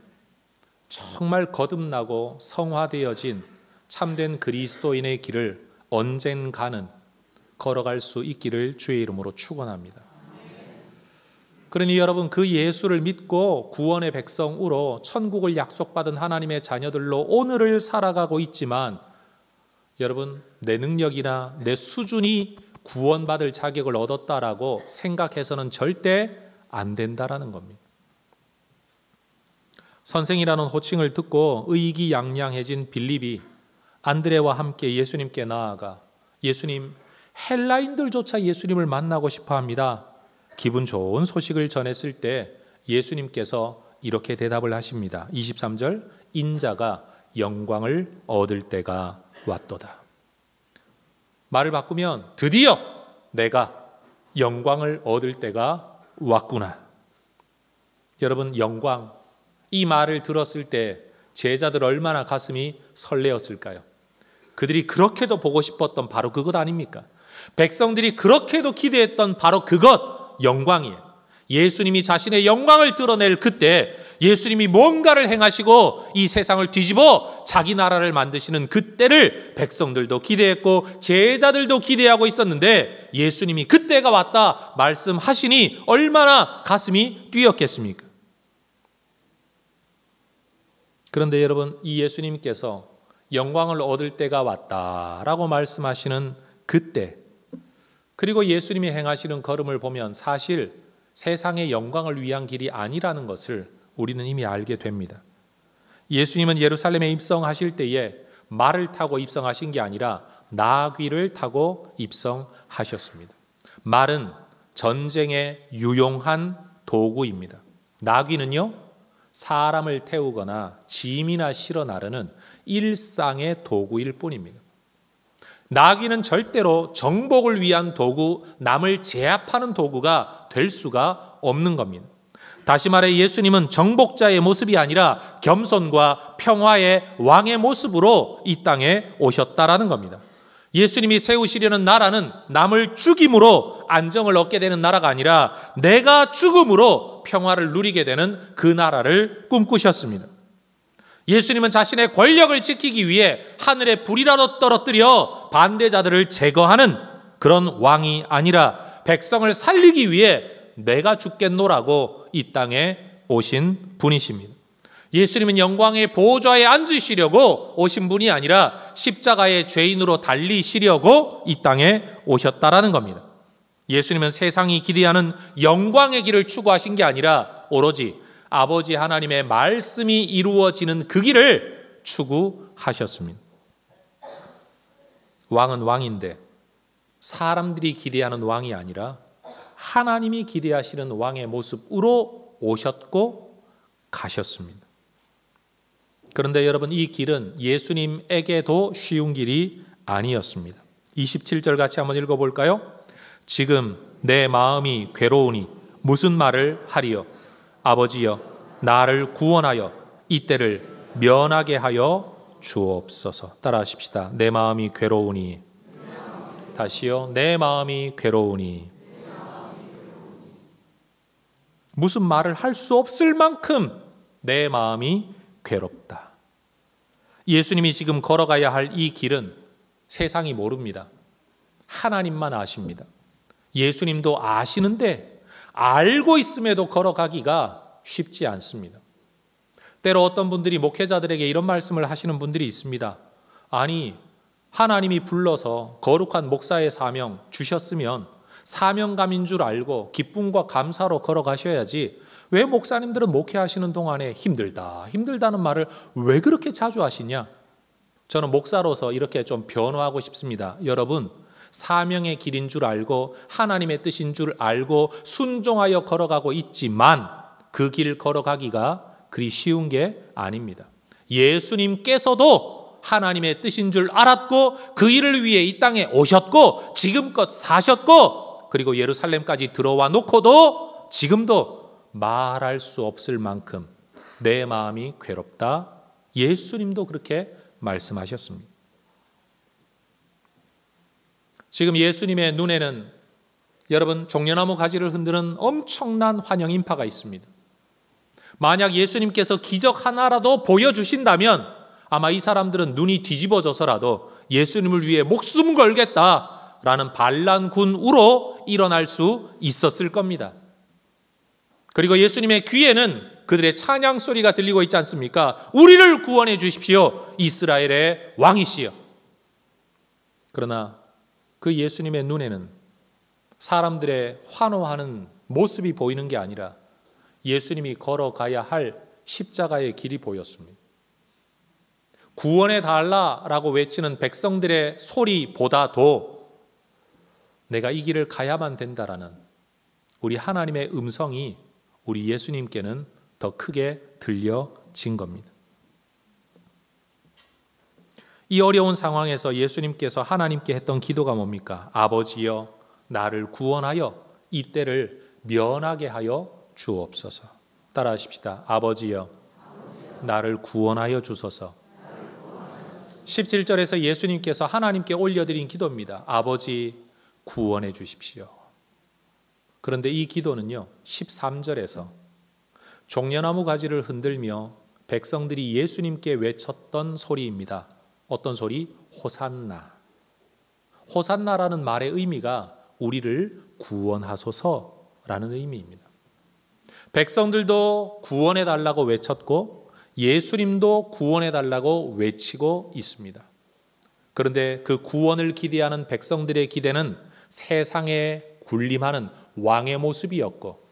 정말 거듭나고 성화되어진 참된 그리스도인의 길을 언젠가는 걸어갈 수 있기를 주의 이름으로 축원합니다. 그러니 여러분, 그 예수를 믿고 구원의 백성으로 천국을 약속받은 하나님의 자녀들로 오늘을 살아가고 있지만, 여러분, 내 능력이나 내 수준이 구원받을 자격을 얻었다라고 생각해서는 절대 안 된다라는 겁니다. 선생이라는 호칭을 듣고 의기양양해진 빌립이 안드레와 함께 예수님께 나아가, 예수님, 헬라인들조차 예수님을 만나고 싶어 합니다. 기분 좋은 소식을 전했을 때 예수님께서 이렇게 대답을 하십니다. 23절, 인자가 영광을 얻을 때가 왔도다. 말을 바꾸면 드디어 내가 영광을 얻을 때가 왔구나. 여러분, 영광, 이 말을 들었을 때 제자들 얼마나 가슴이 설레었을까요? 그들이 그렇게도 보고 싶었던 바로 그것 아닙니까? 백성들이 그렇게도 기대했던 바로 그것, 영광이에요. 예수님이 자신의 영광을 드러낼 그때, 예수님이 뭔가를 행하시고 이 세상을 뒤집어 자기 나라를 만드시는 그때를 백성들도 기대했고 제자들도 기대하고 있었는데, 예수님이 그때가 왔다 말씀하시니 얼마나 가슴이 뛰었겠습니까? 그런데 여러분, 이 예수님께서 영광을 얻을 때가 왔다라고 말씀하시는 그때, 그리고 예수님이 행하시는 걸음을 보면 사실 세상의 영광을 위한 길이 아니라는 것을 우리는 이미 알게 됩니다. 예수님은 예루살렘에 입성하실 때에 말을 타고 입성하신 게 아니라 나귀를 타고 입성하셨습니다. 말은 전쟁에 유용한 도구입니다. 나귀는요, 사람을 태우거나 짐이나 실어 나르는 일상의 도구일 뿐입니다. 나귀는 절대로 정복을 위한 도구, 남을 제압하는 도구가 될 수가 없는 겁니다. 다시 말해 예수님은 정복자의 모습이 아니라 겸손과 평화의 왕의 모습으로 이 땅에 오셨다라는 겁니다. 예수님이 세우시려는 나라는 남을 죽임으로 안정을 얻게 되는 나라가 아니라 내가 죽음으로 평화를 누리게 되는 그 나라를 꿈꾸셨습니다. 예수님은 자신의 권력을 지키기 위해 하늘에 불이라도 떨어뜨려 반대자들을 제거하는 그런 왕이 아니라 백성을 살리기 위해 내가 죽겠노라고 이 땅에 오신 분이십니다. 예수님은 영광의 보좌에 앉으시려고 오신 분이 아니라 십자가의 죄인으로 달리시려고 이 땅에 오셨다라는 겁니다. 예수님은 세상이 기대하는 영광의 길을 추구하신 게 아니라 오로지 아버지 하나님의 말씀이 이루어지는 그 길을 추구하셨습니다. 왕은 왕인데 사람들이 기대하는 왕이 아니라 하나님이 기대하시는 왕의 모습으로 오셨고 가셨습니다. 그런데 여러분, 이 길은 예수님에게도 쉬운 길이 아니었습니다. 27절 같이 한번 읽어볼까요? 지금 내 마음이 괴로우니 무슨 말을 하리요? 아버지여, 나를 구원하여 이때를 면하게 하여 주옵소서. 따라하십시다. 내 마음이 괴로우니. 다시요. 내 마음이 괴로우니. 무슨 말을 할 수 없을 만큼 내 마음이 괴롭다. 예수님이 지금 걸어가야 할 이 길은 세상이 모릅니다. 하나님만 아십니다. 예수님도 아시는데 알고 있음에도 걸어가기가 쉽지 않습니다. 때로 어떤 분들이 목회자들에게 이런 말씀을 하시는 분들이 있습니다. 아니, 하나님이 불러서 거룩한 목사의 사명 주셨으면 사명감인 줄 알고 기쁨과 감사로 걸어가셔야지 왜 목사님들은 목회하시는 동안에 힘들다는 말을 왜 그렇게 자주 하시냐? 저는 목사로서 이렇게 좀 변호하고 싶습니다. 여러분, 사명의 길인 줄 알고 하나님의 뜻인 줄 알고 순종하여 걸어가고 있지만 그 길 걸어가기가 그리 쉬운 게 아닙니다. 예수님께서도 하나님의 뜻인 줄 알았고 그 일을 위해 이 땅에 오셨고 지금껏 사셨고 그리고 예루살렘까지 들어와 놓고도 지금도 말할 수 없을 만큼 내 마음이 괴롭다. 예수님도 그렇게 말씀하셨습니다. 지금 예수님의 눈에는 여러분 종려나무 가지를 흔드는 엄청난 환영 인파가 있습니다. 만약 예수님께서 기적 하나라도 보여주신다면 아마 이 사람들은 눈이 뒤집어져서라도 예수님을 위해 목숨 걸겠다라는 반란군으로 일어날 수 있었을 겁니다. 그리고 예수님의 귀에는 그들의 찬양 소리가 들리고 있지 않습니까? 우리를 구원해 주십시오. 이스라엘의 왕이시여. 그러나 그 예수님의 눈에는 사람들의 환호하는 모습이 보이는 게 아니라 예수님이 걸어가야 할 십자가의 길이 보였습니다. 구원해 달라라고 외치는 백성들의 소리보다도 내가 이 길을 가야만 된다라는 우리 하나님의 음성이 우리 예수님께는 더 크게 들려진 겁니다. 이 어려운 상황에서 예수님께서 하나님께 했던 기도가 뭡니까? 아버지여, 나를 구원하여 이 때를 면하게 하여 주옵소서. 따라하십시다. 아버지여, 나를 구원하여 주소서. 17절에서 예수님께서 하나님께 올려드린 기도입니다. 아버지, 구원해 주십시오. 그런데 이 기도는요, 13절에서 종려나무 가지를 흔들며 백성들이 예수님께 외쳤던 소리입니다. 어떤 소리? 호산나. 호산나라는 말의 의미가 우리를 구원하소서라는 의미입니다. 백성들도 구원해달라고 외쳤고 예수님도 구원해달라고 외치고 있습니다. 그런데 그 구원을 기대하는 백성들의 기대는 세상에 군림하는 왕의 모습이었고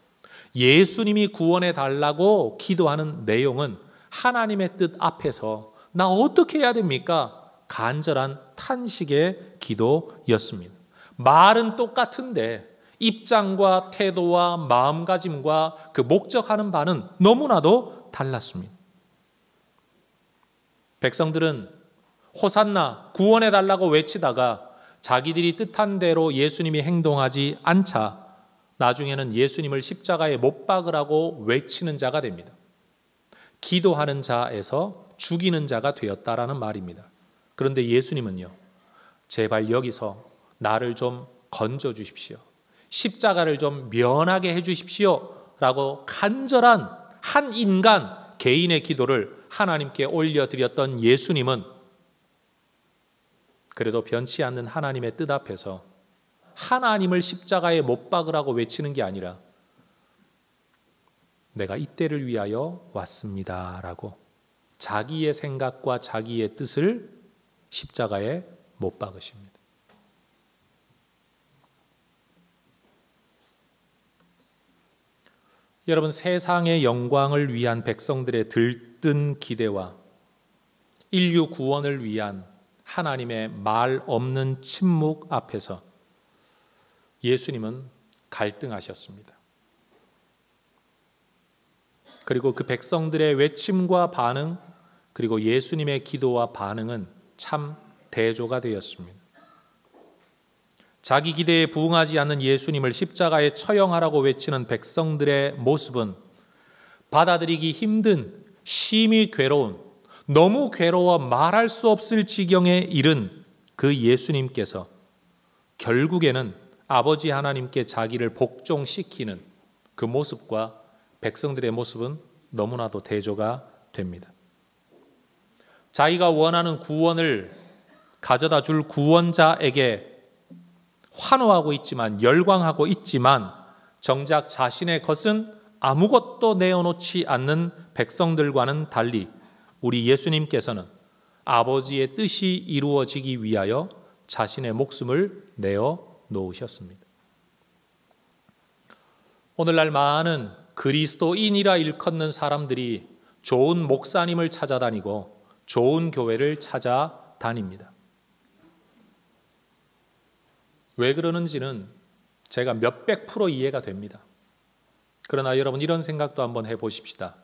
예수님이 구원해달라고 기도하는 내용은 하나님의 뜻 앞에서 나 어떻게 해야 됩니까? 간절한 탄식의 기도였습니다. 말은 똑같은데 입장과 태도와 마음가짐과 그 목적하는 바는 너무나도 달랐습니다. 백성들은 호산나 구원해달라고 외치다가 자기들이 뜻한 대로 예수님이 행동하지 않자 나중에는 예수님을 십자가에 못 박으라고 외치는 자가 됩니다. 기도하는 자에서 죽이는 자가 되었다라는 말입니다. 그런데 예수님은요, 제발 여기서 나를 좀 건져 주십시오. 십자가를 좀 면하게 해 주십시오. 라고 간절한 한 인간 개인의 기도를 하나님께 올려드렸던 예수님은 그래도 변치 않는 하나님의 뜻 앞에서 하나님을 십자가에 못 박으라고 외치는 게 아니라 내가 이때를 위하여 왔습니다 라고 자기의 생각과 자기의 뜻을 십자가에 못 박으십니다. 여러분, 세상의 영광을 위한 백성들의 들뜬 기대와 인류 구원을 위한 하나님의 말 없는 침묵 앞에서 예수님은 갈등하셨습니다. 그리고 그 백성들의 외침과 반응, 그리고 예수님의 기도와 반응은 참 대조가 되었습니다. 자기 기대에 부응하지 않는 예수님을 십자가에 처형하라고 외치는 백성들의 모습은 받아들이기 힘든, 심히 괴로운, 너무 괴로워 말할 수 없을 지경에 이른 그 예수님께서 결국에는 아버지 하나님께 자기를 복종시키는 그 모습과 백성들의 모습은 너무나도 대조가 됩니다. 자기가 원하는 구원을 가져다 줄 구원자에게 환호하고 있지만, 열광하고 있지만 정작 자신의 것은 아무것도 내어놓지 않는 백성들과는 달리 우리 예수님께서는 아버지의 뜻이 이루어지기 위하여 자신의 목숨을 내어 놓으셨습니다. 오늘날 많은 그리스도인이라 일컫는 사람들이 좋은 목사님을 찾아다니고 좋은 교회를 찾아다닙니다. 왜 그러는지는 제가 몇백 프로 이해가 됩니다. 그러나 여러분, 이런 생각도 한번 해보십시다.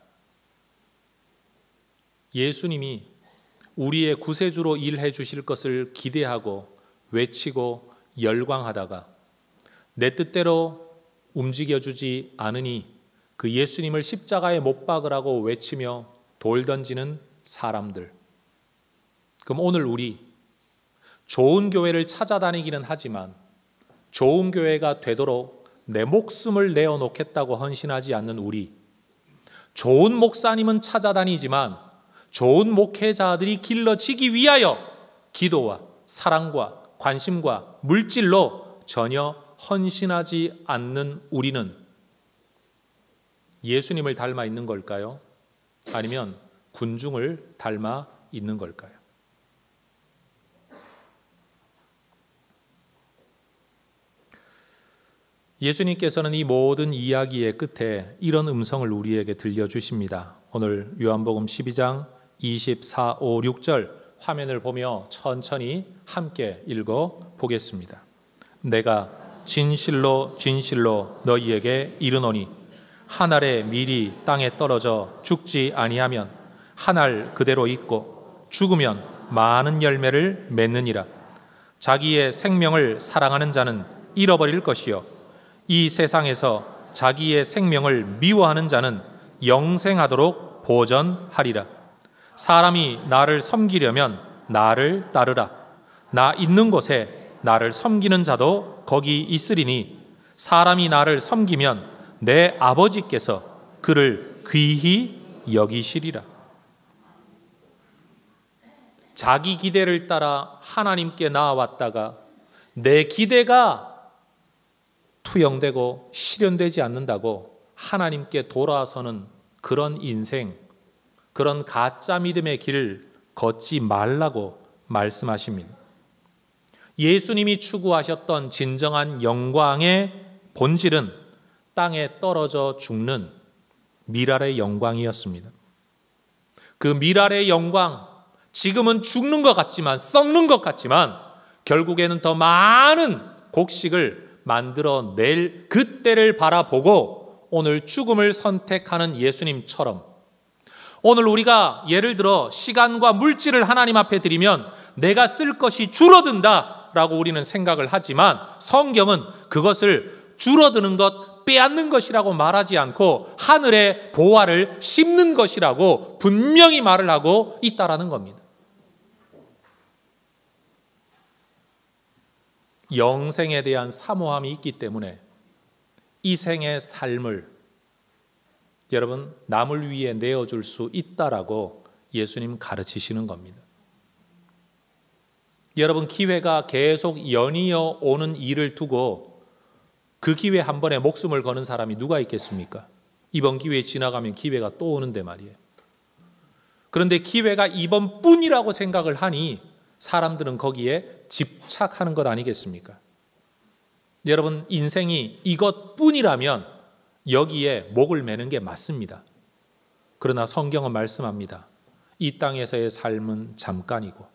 예수님이 우리의 구세주로 일해 주실 것을 기대하고 외치고 열광하다가 내 뜻대로 움직여주지 않으니 그 예수님을 십자가에 못 박으라고 외치며 돌 던지는 사람들. 그럼 오늘 우리 좋은 교회를 찾아다니기는 하지만 좋은 교회가 되도록 내 목숨을 내어놓겠다고 헌신하지 않는 우리, 좋은 목사님은 찾아다니지만 좋은 목회자들이 길러지기 위하여 기도와 사랑과 관심과 물질로 전혀 헌신하지 않는 우리는 예수님을 닮아 있는 걸까요? 아니면 군중을 닮아 있는 걸까요? 예수님께서는 이 모든 이야기의 끝에 이런 음성을 우리에게 들려주십니다. 오늘 요한복음 12장 24, 5, 6절 화면을 보며 천천히 함께 읽어보겠습니다. 내가 진실로 진실로 너희에게 이르노니 한 알의 밀이 땅에 떨어져 죽지 아니하면 한 알 그대로 있고 죽으면 많은 열매를 맺느니라. 자기의 생명을 사랑하는 자는 잃어버릴 것이요 이 세상에서 자기의 생명을 미워하는 자는 영생하도록 보전하리라. 사람이 나를 섬기려면 나를 따르라. 나 있는 곳에 나를 섬기는 자도 거기 있으리니 사람이 나를 섬기면 내 아버지께서 그를 귀히 여기시리라. 자기 기대를 따라 하나님께 나아왔다가 내 기대가 투영되고 실현되지 않는다고 하나님께 돌아서는 그런 인생, 그런 가짜 믿음의 길을 걷지 말라고 말씀하십니다. 예수님이 추구하셨던 진정한 영광의 본질은 땅에 떨어져 죽는 밀알의 영광이었습니다. 그 밀알의 영광, 지금은 죽는 것 같지만, 썩는 것 같지만 결국에는 더 많은 곡식을 만들어낼 그때를 바라보고 오늘 죽음을 선택하는 예수님처럼 오늘 우리가 예를 들어 시간과 물질을 하나님 앞에 드리면 내가 쓸 것이 줄어든다라고 우리는 생각을 하지만 성경은 그것을 줄어드는 것, 빼앗는 것이라고 말하지 않고 하늘의 보화를 심는 것이라고 분명히 말을 하고 있다라는 겁니다. 영생에 대한 사모함이 있기 때문에 이 생의 삶을 여러분 남을 위해 내어줄 수 있다라고 예수님 가르치시는 겁니다. 여러분 기회가 계속 연이어 오는 일을 두고 그 기회 한 번에 목숨을 거는 사람이 누가 있겠습니까? 이번 기회 지나가면 기회가 또 오는데 말이에요. 그런데 기회가 이번뿐이라고 생각을 하니 사람들은 거기에 집착하는 것 아니겠습니까? 여러분 인생이 이것뿐이라면 여기에 목을 매는 게 맞습니다. 그러나 성경은 말씀합니다. 이 땅에서의 삶은 잠깐이고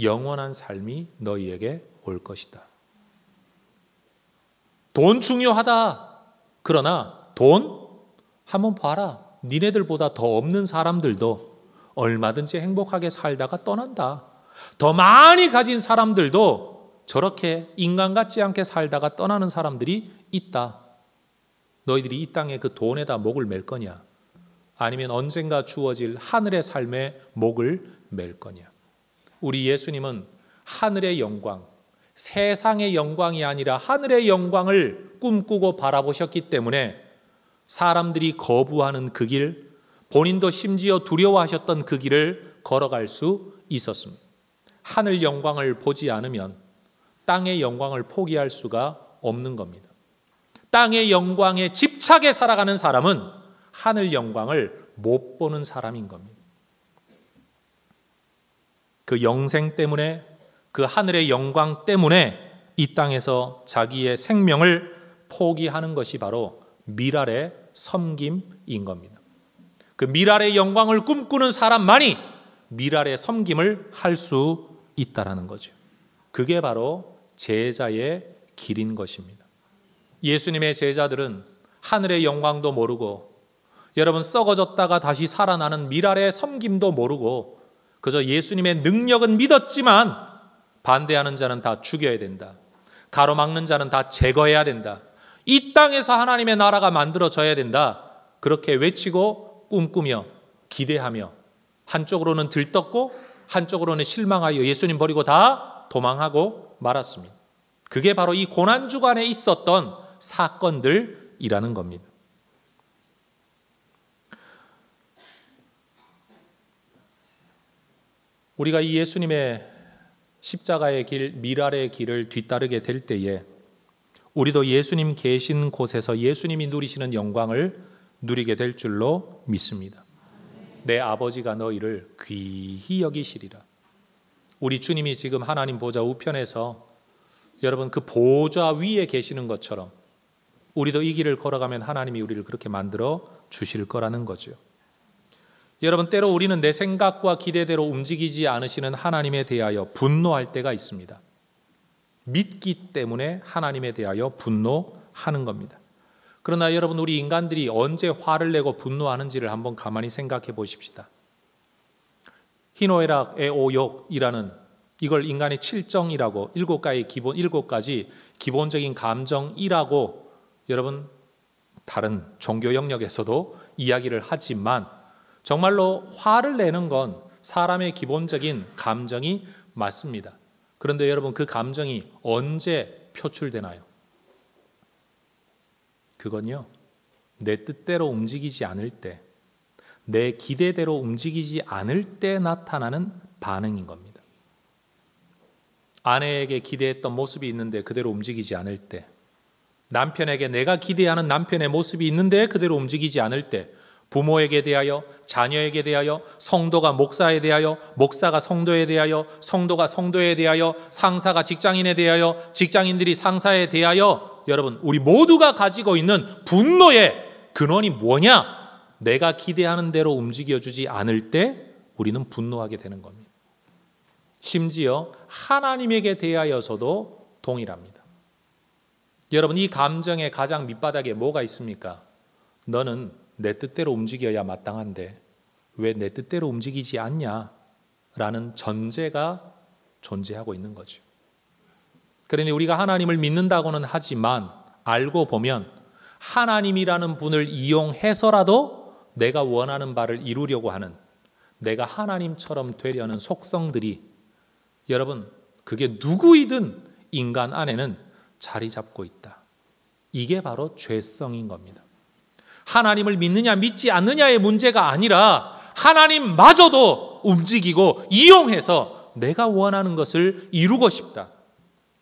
영원한 삶이 너희에게 올 것이다. 돈 중요하다. 그러나 돈 한번 봐라. 니네들보다 더 없는 사람들도 얼마든지 행복하게 살다가 떠난다. 더 많이 가진 사람들도 저렇게 인간 같지 않게 살다가 떠나는 사람들이 있다. 너희들이 이 땅에 그 돈에다 목을 맬 거냐? 아니면 언젠가 주어질 하늘의 삶에 목을 맬 거냐? 우리 예수님은 하늘의 영광, 세상의 영광이 아니라 하늘의 영광을 꿈꾸고 바라보셨기 때문에 사람들이 거부하는 그 길, 본인도 심지어 두려워하셨던 그 길을 걸어갈 수 있었습니다. 하늘 영광을 보지 않으면 땅의 영광을 포기할 수가 없는 겁니다. 땅의 영광에 집착해 살아가는 사람은 하늘 영광을 못 보는 사람인 겁니다. 그 영생 때문에, 그 하늘의 영광 때문에 이 땅에서 자기의 생명을 포기하는 것이 바로 미랄의 섬김인 겁니다. 그 미랄의 영광을 꿈꾸는 사람만이 미랄의 섬김을 할 수 있다라는 거죠. 그게 바로 제자의 길인 것입니다. 예수님의 제자들은 하늘의 영광도 모르고 여러분 썩어졌다가 다시 살아나는 미랄의 섬김도 모르고 그저 예수님의 능력은 믿었지만 반대하는 자는 다 죽여야 된다. 가로막는 자는 다 제거해야 된다. 이 땅에서 하나님의 나라가 만들어져야 된다. 그렇게 외치고 꿈꾸며 기대하며 한쪽으로는 들떴고 한쪽으로는 실망하여 예수님 버리고 다 도망하고 말았습니다. 그게 바로 이 고난주간에 있었던 사건들이라는 겁니다. 우리가 이 예수님의 십자가의 길, 미랄의 길을 뒤따르게 될 때에 우리도 예수님 계신 곳에서 예수님이 누리시는 영광을 누리게 될 줄로 믿습니다. 내 아버지가 너희를 귀히 여기시리라. 우리 주님이 지금 하나님 보좌 우편에서 여러분 그 보좌 위에 계시는 것처럼 우리도 이 길을 걸어가면 하나님이 우리를 그렇게 만들어 주실 거라는 거죠. 여러분 때로 우리는 내 생각과 기대대로 움직이지 않으시는 하나님에 대하여 분노할 때가 있습니다. 믿기 때문에 하나님에 대하여 분노하는 겁니다. 그러나 여러분 우리 인간들이 언제 화를 내고 분노하는지를 한번 가만히 생각해 보십시다. 희노애락, 애오욕이라는 이걸 인간의 칠정이라고 일곱 가지 기본적인 감정이라고 여러분 다른 종교 영역에서도 이야기를 하지만 정말로 화를 내는 건 사람의 기본적인 감정이 맞습니다. 그런데 여러분 그 감정이 언제 표출되나요? 그건요, 내 뜻대로 움직이지 않을 때, 내 기대대로 움직이지 않을 때 나타나는 반응인 겁니다. 아내에게 기대했던 모습이 있는데 그대로 움직이지 않을 때, 남편에게 내가 기대하는 남편의 모습이 있는데 그대로 움직이지 않을 때, 부모에게 대하여, 자녀에게 대하여, 성도가 목사에 대하여, 목사가 성도에 대하여, 성도가 성도에 대하여, 상사가 직장인에 대하여, 직장인들이 상사에 대하여 여러분 우리 모두가 가지고 있는 분노의 근원이 뭐냐? 내가 기대하는 대로 움직여주지 않을 때 우리는 분노하게 되는 겁니다. 심지어 하나님에게 대하여서도 동일합니다. 여러분 이 감정의 가장 밑바닥에 뭐가 있습니까? 너는 내 뜻대로 움직여야 마땅한데 왜 내 뜻대로 움직이지 않냐? 라는 전제가 존재하고 있는 거죠. 그러니 우리가 하나님을 믿는다고는 하지만 알고 보면 하나님이라는 분을 이용해서라도 내가 원하는 바를 이루려고 하는, 내가 하나님처럼 되려는 속성들이, 여러분, 그게 누구이든 인간 안에는 자리 잡고 있다. 이게 바로 죄성인 겁니다. 하나님을 믿느냐 믿지 않느냐의 문제가 아니라 하나님마저도 움직이고 이용해서 내가 원하는 것을 이루고 싶다.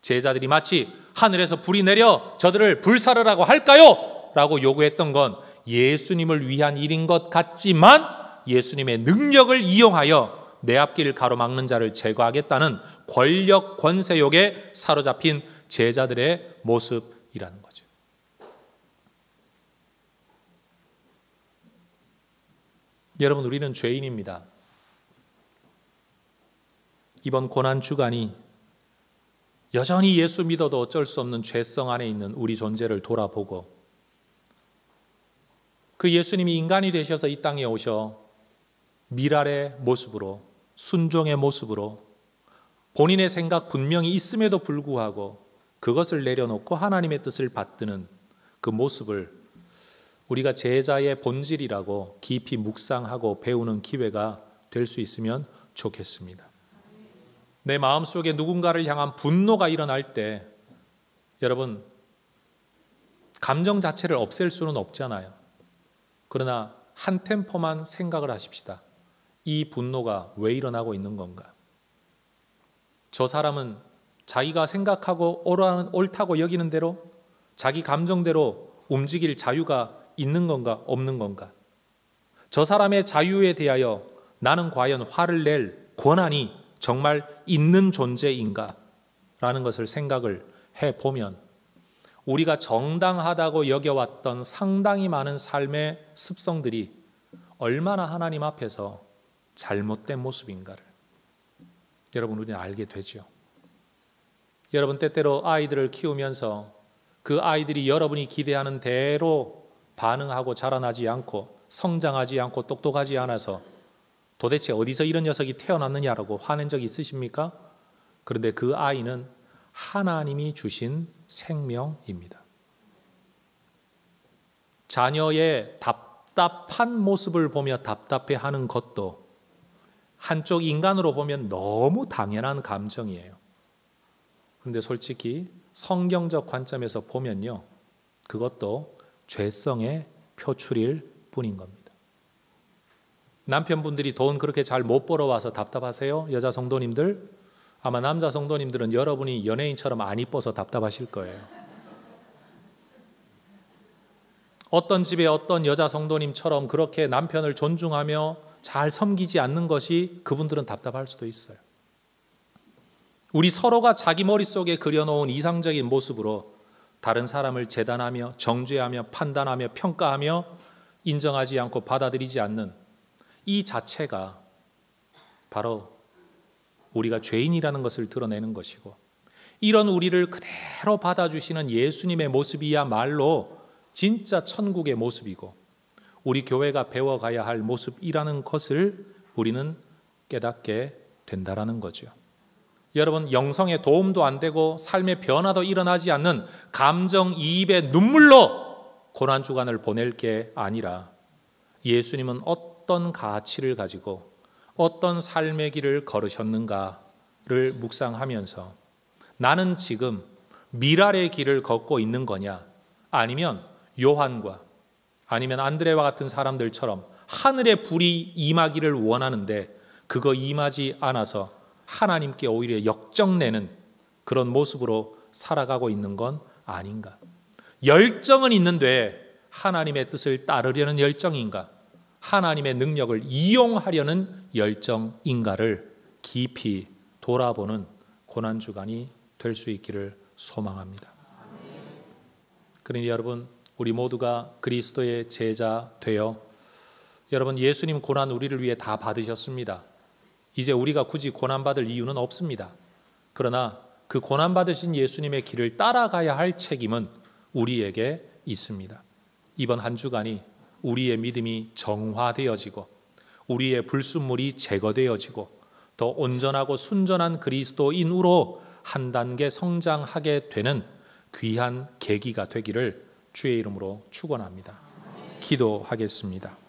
제자들이 마치 하늘에서 불이 내려 저들을 불사르라고 할까요? 라고 요구했던 건 예수님을 위한 일인 것 같지만 예수님의 능력을 이용하여 내 앞길을 가로막는 자를 제거하겠다는 권력 권세욕에 사로잡힌 제자들의 모습이라는 거죠. 여러분, 우리는 죄인입니다. 이번 고난 주간이 여전히 예수 믿어도 어쩔 수 없는 죄성 안에 있는 우리 존재를 돌아보고, 그 예수님이 인간이 되셔서 이 땅에 오셔 미랄의 모습으로, 순종의 모습으로 본인의 생각 분명히 있음에도 불구하고 그것을 내려놓고 하나님의 뜻을 받드는 그 모습을 우리가 제자의 본질이라고 깊이 묵상하고 배우는 기회가 될 수 있으면 좋겠습니다. 내 마음속에 누군가를 향한 분노가 일어날 때, 여러분, 감정 자체를 없앨 수는 없잖아요. 그러나 한 템포만 생각을 하십시다. 이 분노가 왜 일어나고 있는 건가? 저 사람은 자기가 생각하고 옳다고 여기는 대로 자기 감정대로 움직일 자유가 있는 건가 없는 건가? 저 사람의 자유에 대하여 나는 과연 화를 낼 권한이 정말 있는 존재인가? 라는 것을 생각을 해보면 우리가 정당하다고 여겨왔던 상당히 많은 삶의 습성들이 얼마나 하나님 앞에서 잘못된 모습인가를 여러분, 우리는 알게 되죠. 여러분, 때때로 아이들을 키우면서 그 아이들이 여러분이 기대하는 대로 반응하고 자라나지 않고 성장하지 않고 똑똑하지 않아서 도대체 어디서 이런 녀석이 태어났느냐라고 화낸 적이 있으십니까? 그런데 그 아이는 하나님이 주신 생명입니다. 자녀의 답답한 모습을 보며 답답해하는 것도 한쪽 인간으로 보면 너무 당연한 감정이에요. 그런데 솔직히 성경적 관점에서 보면요, 그것도 죄성의 표출일 뿐인 겁니다. 남편분들이 돈 그렇게 잘 못 벌어와서 답답하세요? 여자 성도님들? 아마 남자 성도님들은 여러분이 연예인처럼 안 이뻐서 답답하실 거예요. 어떤 집에 어떤 여자 성도님처럼 그렇게 남편을 존중하며 잘 섬기지 않는 것이 그분들은 답답할 수도 있어요. 우리 서로가 자기 머릿속에 그려놓은 이상적인 모습으로 다른 사람을 재단하며 정죄하며 판단하며 평가하며 인정하지 않고 받아들이지 않는 이 자체가 바로 우리가 죄인이라는 것을 드러내는 것이고, 이런 우리를 그대로 받아주시는 예수님의 모습이야말로 진짜 천국의 모습이고 우리 교회가 배워가야 할 모습이라는 것을 우리는 깨닫게 된다라는 거죠. 여러분, 영성에 도움도 안 되고 삶의 변화도 일어나지 않는 감정이입의 눈물로 고난주간을 보낼 게 아니라 예수님은 어떤 가치를 가지고 어떤 삶의 길을 걸으셨는가를 묵상하면서 나는 지금 미랄의 길을 걷고 있는 거냐, 아니면 요한과 아니면 안드레와 같은 사람들처럼 하늘의 불이 임하기를 원하는데 그거 임하지 않아서 하나님께 오히려 역정내는 그런 모습으로 살아가고 있는 건 아닌가? 열정은 있는데 하나님의 뜻을 따르려는 열정인가? 하나님의 능력을 이용하려는 열정인가를 깊이 돌아보는 고난주간이 될 수 있기를 소망합니다. 그러니 여러분, 우리 모두가 그리스도의 제자 되어, 여러분, 예수님 고난 우리를 위해 다 받으셨습니다. 이제 우리가 굳이 고난받을 이유는 없습니다. 그러나 그 고난받으신 예수님의 길을 따라가야 할 책임은 우리에게 있습니다. 이번 한 주간이 우리의 믿음이 정화되어지고 우리의 불순물이 제거되어지고 더 온전하고 순전한 그리스도인으로 한 단계 성장하게 되는 귀한 계기가 되기를 주의 이름으로 축원합니다. 기도하겠습니다.